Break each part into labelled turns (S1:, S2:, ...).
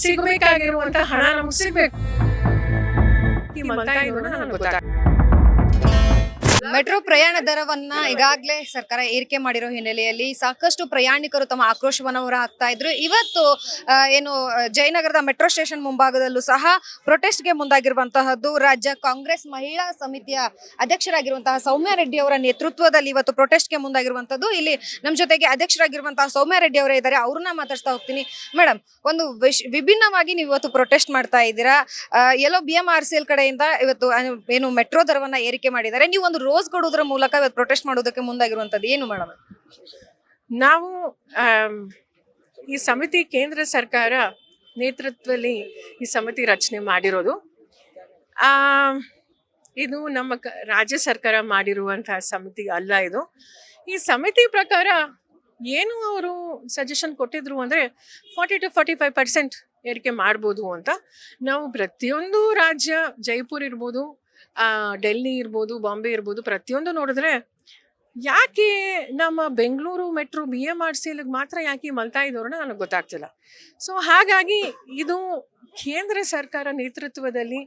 S1: ಸಿಗಬೇಕಾಗಿರುವಂತ ಹಣ ನಮ್ಗೆ ಸಿಗ್ಬೇಕು. ಈ ಮಲ್ತಾ ಇರೋದು ನನಗೆ ಗೊತ್ತಾಗ್ತದೆ.
S2: ಮೆಟ್ರೋ ಪ್ರಯಾಣ ದರವನ್ನ ಈಗಾಗಲೇ ಸರ್ಕಾರ ಏರಿಕೆ ಮಾಡಿರೋ ಹಿನ್ನೆಲೆಯಲ್ಲಿ ಸಾಕಷ್ಟು ಪ್ರಯಾಣಿಕರು ತಮ್ಮ ಆಕ್ರೋಶವನ್ನು ಹೊರಹಾಕ್ತಾ ಇದ್ರು. ಇವತ್ತು ಜಯನಗರದ ಮೆಟ್ರೋ ಸ್ಟೇಷನ್ ಮುಂಭಾಗದಲ್ಲೂ ಸಹ ಪ್ರೊಟೆಸ್ಟ್ಗೆ ಮುಂದಾಗಿರುವಂತಹದ್ದು ರಾಜ್ಯ ಕಾಂಗ್ರೆಸ್ ಮಹಿಳಾ ಸಮಿತಿಯ ಅಧ್ಯಕ್ಷರಾಗಿರುವಂತಹ ಸೌಮ್ಯ ರೆಡ್ಡಿ ಅವರ ನೇತೃತ್ವದಲ್ಲಿ ಇವತ್ತು ಪ್ರೊಟೆಸ್ಟ್ಗೆ ಮುಂದಾಗಿರುವಂತದ್ದು. ಇಲ್ಲಿ ನಮ್ಮ ಜೊತೆಗೆ ಅಧ್ಯಕ್ಷರಾಗಿರುವಂತಹ ಸೌಮ್ಯ ರೆಡ್ಡಿ ಅವರೇ ಇದ್ದಾರೆ, ಅವ್ರನ್ನ ಮಾತಾಡ್ತಾ ಹೋಗ್ತೀನಿ. ಮೇಡಮ್, ಒಂದು ವಿಭಿನ್ನವಾಗಿ ನೀವು ಇವತ್ತು ಪ್ರೊಟೆಸ್ಟ್ ಮಾಡ್ತಾ ಇದ್ದೀರಾ. ಎಲ್ಲೋ BMRCL ಕಡೆಯಿಂದ ಇವತ್ತು ಏನು ಮೆಟ್ರೋ ದರವನ್ನ ಏರಿಕೆ ಮಾಡಿದ್ದಾರೆ. ನೀವು ಒಂದು ರೋಸ್ ಕೊಡುವುದರ ಮೂಲಕ ಇವತ್ತು ಪ್ರೊಟೆಸ್ಟ್ ಮಾಡೋದಕ್ಕೆ ಮುಂದಾಗಿರುವಂತದ್ದು ಏನು ಮೇಡಮ್?
S1: ನಾವು ಈ ಸಮಿತಿ ಕೇಂದ್ರ ಸರ್ಕಾರ ನೇತೃತ್ವದಲ್ಲಿ ಈ ಸಮಿತಿ ರಚನೆ ಮಾಡಿರೋದು. ಇದು ನಮ್ಮ ರಾಜ್ಯ ಸರ್ಕಾರ ಮಾಡಿರುವಂತಹ ಸಮಿತಿ ಅಲ್ಲ. ಇದು ಈ ಸಮಿತಿ ಪ್ರಕಾರ ಏನು ಅವರು ಸಜೆಷನ್ ಕೊಟ್ಟಿದ್ರು ಅಂದರೆ 40 to 45% ಏರಿಕೆ ಮಾಡ್ಬೋದು ಅಂತ. ನಾವು ಪ್ರತಿಯೊಂದು ರಾಜ್ಯ, ಜೈಪುರ್ ಇರ್ಬೋದು, ಡೆಲ್ಲಿ ಇರ್ಬೋದು, ಬಾಂಬೆ ಇರ್ಬೋದು, ಪ್ರತಿಯೊಂದು ನೋಡಿದ್ರೆ ಯಾಕೆ ನಮ್ಮ ಬೆಂಗಳೂರು ಮೆಟ್ರೋ BMRCLಗೆ ಮಾತ್ರ ಯಾಕೆ ಮಲ್ತಾ ಇದ್ದವ್ರನ್ನ ನನಗೆ ಗೊತ್ತಾಗ್ತಿಲ್ಲ. ಸೊ ಹಾಗಾಗಿ ಇದು ಕೇಂದ್ರ ಸರ್ಕಾರ ನೇತೃತ್ವದಲ್ಲಿ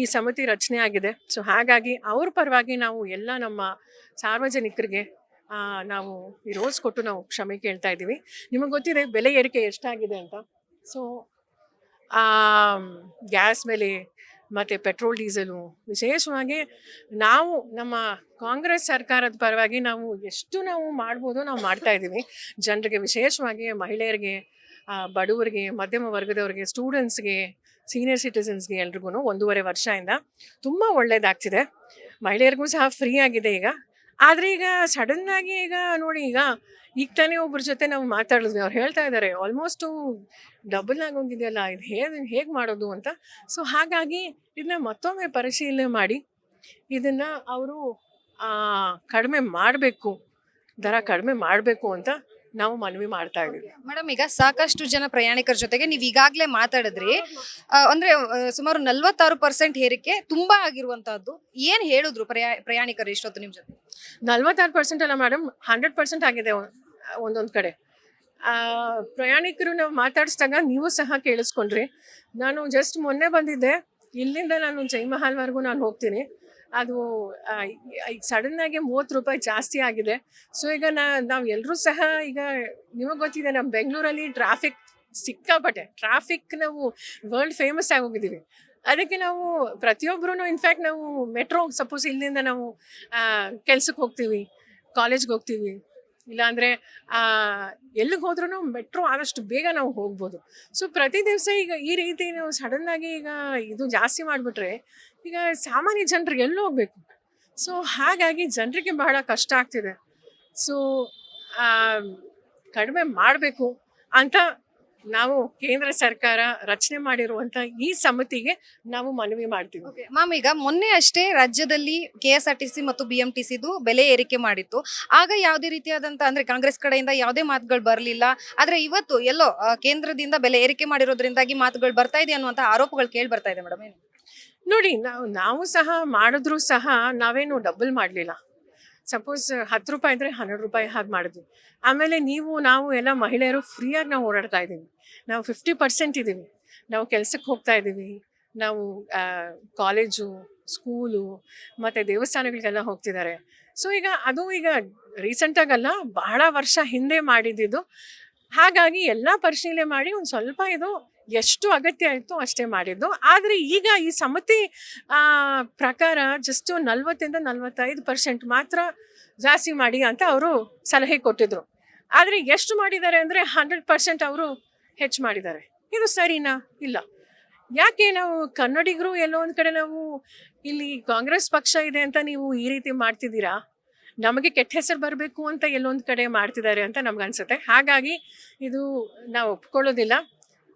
S1: ಈ ಸಮಿತಿ ರಚನೆ ಆಗಿದೆ. ಸೊ ಹಾಗಾಗಿ ಅವ್ರ ಪರವಾಗಿ ನಾವು ಎಲ್ಲ ನಮ್ಮ ಸಾರ್ವಜನಿಕರಿಗೆ ನಾವು ಈ ರೋಸ್ ಕೊಟ್ಟು ನಾವು ಕ್ಷಮೆ ಕೇಳ್ತಾ ಇದ್ದೀವಿ. ನಿಮಗೆ ಗೊತ್ತಿದೆ ಬೆಲೆ ಏರಿಕೆ ಎಷ್ಟಾಗಿದೆ ಅಂತ. ಸೊ ಗ್ಯಾಸ್ ಬೆಲೆ ಮತ್ತು ಪೆಟ್ರೋಲ್ ಡೀಸೆಲು, ವಿಶೇಷವಾಗಿ ನಾವು ನಮ್ಮ ಕಾಂಗ್ರೆಸ್ ಸರ್ಕಾರದ ಪರವಾಗಿ ನಾವು ಎಷ್ಟು ನಾವು ಮಾಡ್ಬೋದು ನಾವು ಮಾಡ್ತಾ ಇದ್ದೀವಿ. ಜನರಿಗೆ, ವಿಶೇಷವಾಗಿ ಮಹಿಳೆಯರಿಗೆ, ಬಡವರಿಗೆ, ಮಧ್ಯಮ ವರ್ಗದವ್ರಿಗೆ, ಸ್ಟೂಡೆಂಟ್ಸ್ಗೆ, ಸೀನಿಯರ್ ಸಿಟಿಸನ್ಸ್ಗೆ ಎಲ್ರಿಗೂ 1.5 ವರ್ಷದಿಂದ ತುಂಬ ಒಳ್ಳೇದಾಗ್ತಿದೆ. ಮಹಿಳೆಯರಿಗೂ ಸಹ ಫ್ರೀ ಆಗಿದೆ ಈಗ. ಆದರೆ ಈಗ ಸಡನ್ನಾಗಿ ಈಗ ನೋಡಿ, ಈಗ ತಾನೇ ಒಬ್ಬರ ಜೊತೆ ನಾವು ಮಾತಾಡಿದ್ವಿ. ಅವ್ರು ಹೇಳ್ತಾ ಇದ್ದಾರೆ ಆಲ್ಮೋಸ್ಟು ಡಬಲ್ ಆಗೋಗಿದೆಯಲ್ಲ, ಇದು ಹೇಗೆ ಮಾಡೋದು ಅಂತ. ಸೊ ಹಾಗಾಗಿ ಇದನ್ನ ಮತ್ತೊಮ್ಮೆ ಪರಿಶೀಲನೆ ಮಾಡಿ ಇದನ್ನು ಅವರು ಕಡಿಮೆ ಮಾಡಬೇಕು, ದರ ಕಡಿಮೆ ಮಾಡಬೇಕು ಅಂತ ನಾವು ಮನವಿ ಮಾಡ್ತಾ ಇದ್ದೀವಿ.
S2: ಮೇಡಮ್, ಈಗ ಸಾಕಷ್ಟು ಜನ ಪ್ರಯಾಣಿಕರ ಜೊತೆಗೆ ನೀವು ಈಗಾಗಲೇ ಮಾತಾಡಿದ್ರಿ. ಅಂದ್ರೆ ಸುಮಾರು 46% ಏರಿಕೆ ತುಂಬಾ ಆಗಿರುವಂತಹದ್ದು. ಏನ್ ಹೇಳಿದ್ರು ಪ್ರಯಾಣಿಕರು ಇಷ್ಟೊತ್ತು ನಿಮ್ ಜೊತೆ?
S1: 46% ಅಲ್ಲ ಮೇಡಮ್, 100% ಆಗಿದೆ ಒಂದೊಂದು ಕಡೆ. ಪ್ರಯಾಣಿಕರು ನಾವು ಮಾತಾಡಿಸಿದಾಗ ನೀವು ಸಹ ಕೇಳಿಸ್ಕೊಂಡ್ರಿ. ನಾನು ಜಸ್ಟ್ ಮೊನ್ನೆ ಬಂದಿದ್ದೆ, ಇಲ್ಲಿಂದ ನಾನು ಜೈಮಹಲ್ವರೆಗೂ ನಾನು ಹೋಗ್ತೀನಿ. ಅದು ಈಗ ಸಡನ್ನಾಗಿ 30 ರೂಪಾಯಿ ಜಾಸ್ತಿ ಆಗಿದೆ. ಸೊ ಈಗ ನಾವು ಎಲ್ಲರೂ ಸಹ ಈಗ ನಿಮಗೆ ಗೊತ್ತಿದೆ, ನಮ್ಮ ಬೆಂಗಳೂರಲ್ಲಿ ಟ್ರಾಫಿಕ್ ಸಿಕ್ಕಾಪಟ್ಟೆ ಟ್ರಾಫಿಕ್, ನಾವು ವರ್ಲ್ಡ್ ಫೇಮಸ್ ಆಗೋಗಿದ್ದೀವಿ. ಅದಕ್ಕೆ ನಾವು ಪ್ರತಿಯೊಬ್ಬರೂ ಇನ್ಫ್ಯಾಕ್ಟ್ ನಾವು ಮೆಟ್ರೋ, ಸಪೋಸ್ ಇಲ್ಲಿಂದ ನಾವು ಕೆಲ್ಸಕ್ಕೆ ಹೋಗ್ತೀವಿ, ಕಾಲೇಜ್ಗೆ ಹೋಗ್ತೀವಿ, ಇಲ್ಲಾಂದರೆ ಎಲ್ಲಿಗೆ ಹೋದ್ರೂ ಮೆಟ್ರೋ ಆದಷ್ಟು ಬೇಗ ನಾವು ಹೋಗ್ಬೋದು. ಸೊ ಪ್ರತಿ ದಿವಸ ಈಗ ಈ ರೀತಿ ನಾವು ಸಡನ್ನಾಗಿ ಈಗ ಇದು ಜಾಸ್ತಿ ಮಾಡಿಬಿಟ್ರೆ ಈಗ ಸಾಮಾನ್ಯ ಜನರಿಗೆ ಎಲ್ಲಿ ಹೋಗ್ಬೇಕು? ಸೊ ಹಾಗಾಗಿ ಜನರಿಗೆ ಬಹಳ ಕಷ್ಟ ಆಗ್ತಿದೆ. ಸೊ ಕಡಿಮೆ ಮಾಡಬೇಕು ಅಂತ ನಾವು ಕೇಂದ್ರ ಸರ್ಕಾರ ರಚನೆ ಮಾಡಿರುವಂಥ ಈ ಸಮಿತಿಗೆ ನಾವು ಮನವಿ ಮಾಡ್ತೀವಿ.
S2: ಮ್ಯಾಮ್, ಈಗ ಮೊನ್ನೆ ಅಷ್ಟೇ ರಾಜ್ಯದಲ್ಲಿ KSRTC ಮತ್ತು BMTCದು ಬೆಲೆ ಏರಿಕೆ ಮಾಡಿತ್ತು. ಆಗ ಯಾವುದೇ ರೀತಿಯಾದಂಥ ಅಂದ್ರೆ ಕಾಂಗ್ರೆಸ್ ಕಡೆಯಿಂದ ಯಾವುದೇ ಮಾತುಗಳು ಬರಲಿಲ್ಲ. ಆದ್ರೆ ಇವತ್ತು ಎಲ್ಲೋ ಕೇಂದ್ರದಿಂದ ಬೆಲೆ ಏರಿಕೆ ಮಾಡಿರೋದ್ರಿಂದಾಗಿ ಮಾತುಗಳು ಬರ್ತಾ ಇದೆ ಅನ್ನುವಂಥ ಆರೋಪಗಳು ಕೇಳಿ ಬರ್ತಾ ಇದೆ. ಮೇಡಮ್,
S1: ನೋಡಿ, ನಾವು ಸಹ ಮಾಡಿದ್ರೂ ಸಹ ನಾವೇನು ಡಬಲ್ ಮಾಡಲಿಲ್ಲ. ಸಪೋಸ್ 10 ರೂಪಾಯಿ ಇದ್ದರೆ 12 ರೂಪಾಯಿ ಹಾಗೆ ಮಾಡಿದ್ವಿ. ಆಮೇಲೆ ನಾವು ಎಲ್ಲ ಮಹಿಳೆಯರು ಫ್ರೀಯಾಗಿ ನಾವು ಓಡಾಡ್ತಾ ಇದ್ದೀವಿ. ನಾವು 50% ಇದ್ದೀವಿ. ನಾವು ಕೆಲಸಕ್ಕೆ ಹೋಗ್ತಾ ಇದ್ದೀವಿ, ನಾವು ಕಾಲೇಜು, ಸ್ಕೂಲು ಮತ್ತು ದೇವಸ್ಥಾನಗಳಿಗೆಲ್ಲ ಹೋಗ್ತಿದ್ದಾರೆ. ಸೊ ಈಗ ರೀಸೆಂಟಾಗಲ್ಲ, ಬಹಳ ವರ್ಷ ಹಿಂದೆ ಮಾಡಿದ್ದು. ಹಾಗಾಗಿ ಎಲ್ಲ ಪರಿಶೀಲನೆ ಮಾಡಿ ಒಂದು ಸ್ವಲ್ಪ ಇದು ಎಷ್ಟು ಅಗತ್ಯ ಆಯಿತು ಅಷ್ಟೇ ಮಾಡಿದ್ದು. ಆದರೆ ಈಗ ಈ ಸಮಿತಿ ಪ್ರಕಾರ ಜಸ್ಟ್ 40-45% ಮಾತ್ರ ಜಾಸ್ತಿ ಮಾಡಿ ಅಂತ ಅವರು ಸಲಹೆ ಕೊಟ್ಟಿದ್ರು. ಆದರೆ ಎಷ್ಟು ಮಾಡಿದ್ದಾರೆ ಅಂದರೆ 100% ಅವರು ಹೆಚ್ಚು ಮಾಡಿದ್ದಾರೆ. ಇದು ಸರಿನಾ? ಇಲ್ಲ. ಯಾಕೆ ನಾವು ಕನ್ನಡಿಗರು ಎಲ್ಲೋ ಒಂದು ಕಡೆ ನಾವು ಇಲ್ಲಿ ಕಾಂಗ್ರೆಸ್ ಪಕ್ಷ ಇದೆ ಅಂತ ನೀವು ಈ ರೀತಿ ಮಾಡ್ತಿದ್ದೀರಾ? ನಮಗೆ ಕೆಟ್ಟ ಹೆಸರು ಬರಬೇಕು ಅಂತ ಎಲ್ಲೊಂದು ಕಡೆ ಮಾಡ್ತಿದ್ದಾರೆ ಅಂತ ನಮ್ಗನ್ಸುತ್ತೆ. ಹಾಗಾಗಿ ಇದು ನಾವು ಒಪ್ಕೊಳ್ಳೋದಿಲ್ಲ.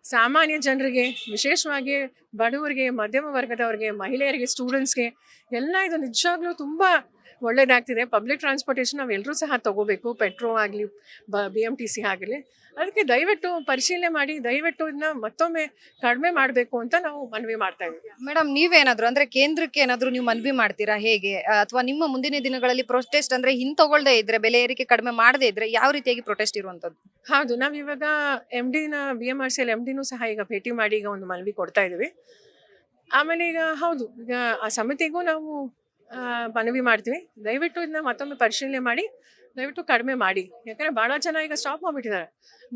S1: ಸಾಮಾನ್ಯ ಜನರಿಗೆ, ವಿಶೇಷವಾಗಿ ಬಡವರಿಗೆ, ಮಧ್ಯಮ ವರ್ಗದವ್ರಿಗೆ, ಮಹಿಳೆಯರಿಗೆ, ಸ್ಟೂಡೆಂಟ್ಸ್ಗೆ ಎಲ್ಲ ಇದು ನಿಜವಾಗ್ಲೂ ತುಂಬ ಒಳ್ಳೇದಾಗ್ತಿದೆ. ಪಬ್ಲಿಕ್ ಟ್ರಾನ್ಸ್‌ಪೋರ್ಟೇಷನ್ ನಾವೆಲ್ಲರೂ ಸಹ ತಗೋಬೇಕು. ಪೆಟ್ರೋ ಆಗಲಿ, BMTC ಆಗಲಿ. ಅದಕ್ಕೆ ದಯವಿಟ್ಟು ಪರಿಶೀಲನೆ ಮಾಡಿ, ದಯವಿಟ್ಟು ಇದನ್ನ ಮತ್ತೊಮ್ಮೆ ಕಡಿಮೆ ಮಾಡಬೇಕು ಅಂತ ನಾವು ಮನವಿ ಮಾಡ್ತಾ ಇದ್ದೀವಿ.
S2: ಮೇಡಮ್ ನೀವೇನಾದ್ರು ಅಂದ್ರೆ ಕೇಂದ್ರಕ್ಕೆ ಏನಾದ್ರು ನೀವು ಮನವಿ ಮಾಡ್ತೀರಾ ಹೇಗೆ ಅಥವಾ ನಿಮ್ಮ ಮುಂದಿನ ದಿನಗಳಲ್ಲಿ ಪ್ರೊಟೆಸ್ಟ್ ಅಂದ್ರೆ ಹಿಂತಗೊಳ್ದೇ ಇದ್ರೆ ಬೆಲೆ ಏರಿಕೆ ಕಡಿಮೆ ಮಾಡದೇ ಇದ್ರೆ ಯಾವ ರೀತಿಯಾಗಿ ಪ್ರೊಟೆಸ್ಟ್ ಇರುವಂತದ್ದು?
S1: ಹೌದು, ನಾವಿವಾಗ MDನ BMRCL MDನೂ ಸಹ ಈಗ ಭೇಟಿ ಮಾಡಿ ಈಗ ಒಂದು ಮನವಿ ಕೊಡ್ತಾ ಇದ್ದೀವಿ. ಆಮೇಲೆ ಈಗ ಹೌದು, ಈಗ ಆ ಸಮಿತಿಗೂ ನಾವು ಮನವಿ ಮಾಡ್ತೀವಿ. ದಯವಿಟ್ಟು ಇದನ್ನ ಮತ್ತೊಮ್ಮೆ ಪರಿಶೀಲನೆ ಮಾಡಿ, ದಯವಿಟ್ಟು ಕಡಿಮೆ ಮಾಡಿ. ಯಾಕಂದರೆ ಭಾಳ ಜನ ಈಗ ಸ್ಟಾಪ್ ಮಾಡಿಬಿಟ್ಟಿದ್ದಾರೆ.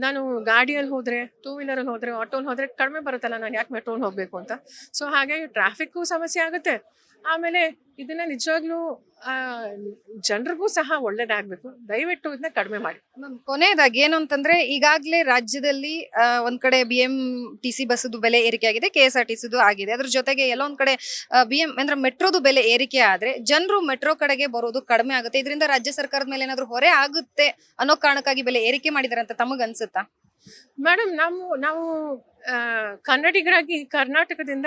S1: ನಾನು ಗಾಡಿಯಲ್ಲಿ ಹೋದರೆ, ಟೂ ವೀಲರಲ್ಲಿ ಹೋದರೆ, ಆಟೋಲ್ಲಿ ಹೋದರೆ ಕಡಿಮೆ ಬರುತ್ತಲ್ಲ, ನಾನು ಯಾಕೆ ಮೆಟ್ರೋಲ್ಲಿ ಹೋಗಬೇಕು ಅಂತ. ಸೊ ಹಾಗಾಗಿ ಟ್ರಾಫಿಕ್ಕು ಸಮಸ್ಯೆ ಆಗುತ್ತೆ. ಆಮೇಲೆ ಇದನ್ನು ನಿಜವಾಗ್ಲೂ ಜನರಿಗೂ ಸಹ ಒಳ್ಳೇದಾಗಬೇಕು. ದಯವಿಟ್ಟು ಇದನ್ನ ಕಡಿಮೆ ಮಾಡಿ.
S2: ಕೊನೆಯದಾಗಿ ಏನು ಅಂತಂದ್ರೆ ಈಗಾಗಲೇ ರಾಜ್ಯದಲ್ಲಿ ಒಂದ್ ಕಡೆ BMTC ಬಸ್ಸದು ಬೆಲೆ ಏರಿಕೆ ಆಗಿದೆ, KSRTCದು ಆಗಿದೆ. ಅದ್ರ ಜೊತೆಗೆ ಎಲ್ಲೊಂದ್ ಕಡೆ ಅಂದ್ರೆ ಮೆಟ್ರೋದು ಬೆಲೆ ಏರಿಕೆ ಆದ್ರೆ ಜನರು ಮೆಟ್ರೋ ಕಡೆಗೆ ಬರೋದು ಕಡಿಮೆ ಆಗುತ್ತೆ. ಇದರಿಂದ ರಾಜ್ಯ ಸರ್ಕಾರದ ಮೇಲೆ ಏನಾದ್ರು ಹೊರೆ ಆಗುತ್ತೆ ಅನ್ನೋ ಕಾರಣಕ್ಕಾಗಿ ಬೆಲೆ ಏರಿಕೆ ಮಾಡಿದಾರೆ ಅಂತ ತಮಗ್ ಅನ್ಸುತ್ತಾ?
S1: ಮೇಡಮ್, ನಾವು ಕನ್ನಡಿಗರಾಗಿ ಕರ್ನಾಟಕದಿಂದ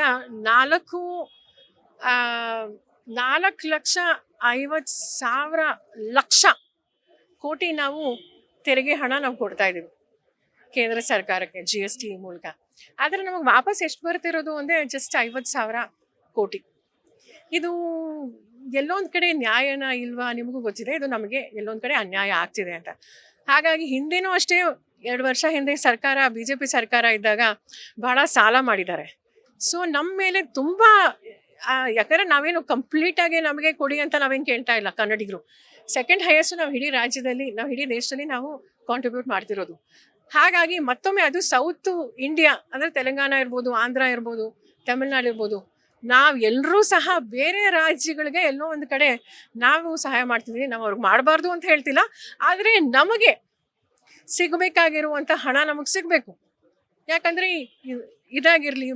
S1: 4,50,000 ಕೋಟಿ ನಾವು ತೆರಿಗೆ ಹಣ ನಾವು ಕೊಡ್ತಾ ಇದ್ದೀವಿ ಕೇಂದ್ರ ಸರ್ಕಾರಕ್ಕೆ GST ಮೂಲಕ. ಆದರೆ ನಮಗೆ ವಾಪಸ್ ಎಷ್ಟು ಬರ್ತಿರೋದು ಅಂದರೆ ಜಸ್ಟ್ 50,000 ಕೋಟಿ. ಇದು ಎಲ್ಲೊಂದು ಕಡೆ ನ್ಯಾಯನ ಇಲ್ವಾ ನಿಮಗೂ ಗೊತ್ತಿದೆ. ಇದು ನಮಗೆ ಎಲ್ಲೊಂದು ಕಡೆ ಅನ್ಯಾಯ ಆಗ್ತಿದೆ ಅಂತ. ಹಾಗಾಗಿ ಹಿಂದೆನೂ ಅಷ್ಟೇ 2 ವರ್ಷ ಹಿಂದೆ ಸರ್ಕಾರ BJP ಸರ್ಕಾರ ಇದ್ದಾಗ ಭಾಳ ಸಾಲ ಮಾಡಿದ್ದಾರೆ. ಸೊ ನಮ್ಮ ಮೇಲೆ ತುಂಬ ಯಾಕಂದರೆ ನಾವೇನು ಕಂಪ್ಲೀಟಾಗಿ ನಮಗೆ ಕೊಡಿ ಅಂತ ನಾವೇನು ಕೇಳ್ತಾ ಇಲ್ಲ. ಕನ್ನಡಿಗರು ಸೆಕೆಂಡ್ ಹೈಯೆಸ್ಟ್ ನಾವು ಇಡೀ ರಾಜ್ಯದಲ್ಲಿ, ನಾವು ಇಡೀ ದೇಶದಲ್ಲಿ ನಾವು ಕಾಂಟ್ರಿಬ್ಯೂಟ್ ಮಾಡ್ತಿರೋದು. ಹಾಗಾಗಿ ಮತ್ತೊಮ್ಮೆ ಅದು ಸೌತ್ ಇಂಡಿಯಾ ಅಂದರೆ ತೆಲಂಗಾಣ ಇರ್ಬೋದು, ಆಂಧ್ರ ಇರ್ಬೋದು, ತಮಿಳ್ನಾಡು ಇರ್ಬೋದು, ನಾವು ಎಲ್ಲರೂ ಸಹ ಬೇರೆ ರಾಜ್ಯಗಳಿಗೆ ಎಲ್ಲೋ ಒಂದು ಕಡೆ ನಾವು ಸಹಾಯ ಮಾಡ್ತಿದ್ದೀವಿ. ನಾವು ಅವ್ರಿಗೆ ಮಾಡಬಾರ್ದು ಅಂತ ಹೇಳ್ತಿಲ್ಲ, ಆದರೆ ನಮಗೆ ಸಿಗಬೇಕಾಗಿರುವಂಥ ಹಣ ನಮಗೆ ಸಿಗಬೇಕು. ಯಾಕಂದರೆ ಇದಾಗಿರಲಿ,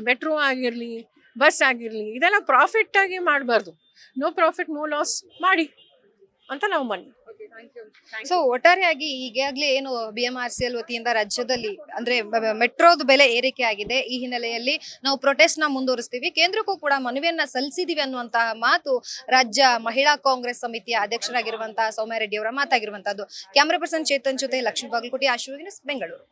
S1: ಮೆಟ್ರೋ ಆಗಿರಲಿ, ಬಸ್ ಆಗಿರಲಿ, ಇದೆಲ್ಲ ಪ್ರಾಫಿಟ್ಟಾಗಿ ಮಾಡಬಾರ್ದು. ನೋ ಪ್ರಾಫಿಟ್ ನೋ ಲಾಸ್ ಮಾಡಿ ಅಂತ ನಾವು ಮನವಿ.
S2: ಸೊ ಒಟ್ಟಾರೆಯಾಗಿ ಈಗಾಗಲೇ ಏನು BMRCL ವತಿಯಿಂದ ರಾಜ್ಯದಲ್ಲಿ ಅಂದ್ರೆ ಮೆಟ್ರೋದ ಬೆಲೆ ಏರಿಕೆ ಆಗಿದೆ. ಈ ಹಿನ್ನೆಲೆಯಲ್ಲಿ ನಾವು ಪ್ರೊಟೆಸ್ಟ್ ನ ಮುಂದುವರಿಸ್ತೀವಿ, ಕೇಂದ್ರಕ್ಕೂ ಕೂಡ ಮನವಿಯನ್ನ ಸಲ್ಲಿಸಿದೀವಿ ಅನ್ನುವಂತಹ ಮಾತು ರಾಜ್ಯ ಮಹಿಳಾ ಕಾಂಗ್ರೆಸ್ ಸಮಿತಿಯ ಅಧ್ಯಕ್ಷರಾಗಿರುವಂತಹ ಸೌಮ್ಯ ರೆಡ್ಡಿ ಅವರ ಮಾತಾಗಿರುವಂತದ್ದು. ಕ್ಯಾಮರಾ ಪರ್ಸನ್ ಚೇತನ್ ಜೊತೆ ಲಕ್ಷ್ಮೀ ಬಾಗಲಕೋಟೆ, ಆಶೀರ್ವಾದ ನ್ಯೂಸ್, ಬೆಂಗಳೂರು.